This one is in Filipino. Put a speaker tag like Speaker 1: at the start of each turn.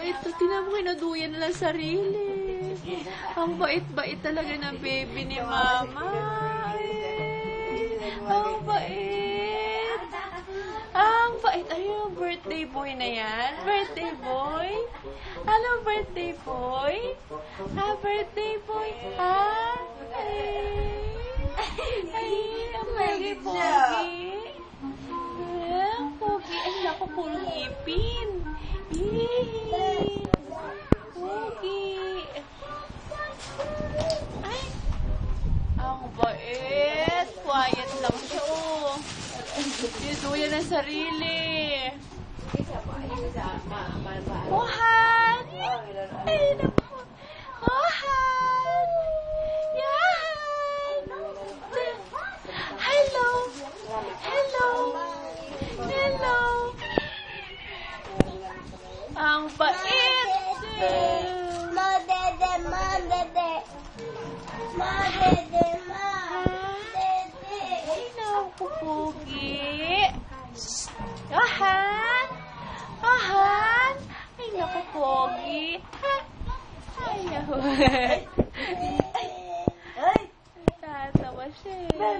Speaker 1: bait to. Tinan mo, kinaduyan na lang sarili. Ang bait-bait talaga ng baby ni Mama. Ang bait. Ang bait. Ayun, birthday boy na yan. Birthday boy. Hello, birthday boy. Birthday boy. Ay, ang pogi-pogi. Pogi. Ay, naku, puro ngipin. Pogi. Ay, ang bait. Quiet lang siya, oh. Dinuya ng sarili. Mohan! Ay, naku. Mohan! Yan! Hello! Hello! Hello! Ang bait!
Speaker 2: Madede, madede. Madede, madede.
Speaker 1: Ay, naku, pogi. Ahan! Ahan! Ay, naku, pogi. Ay, naku. Tatawa siya eh.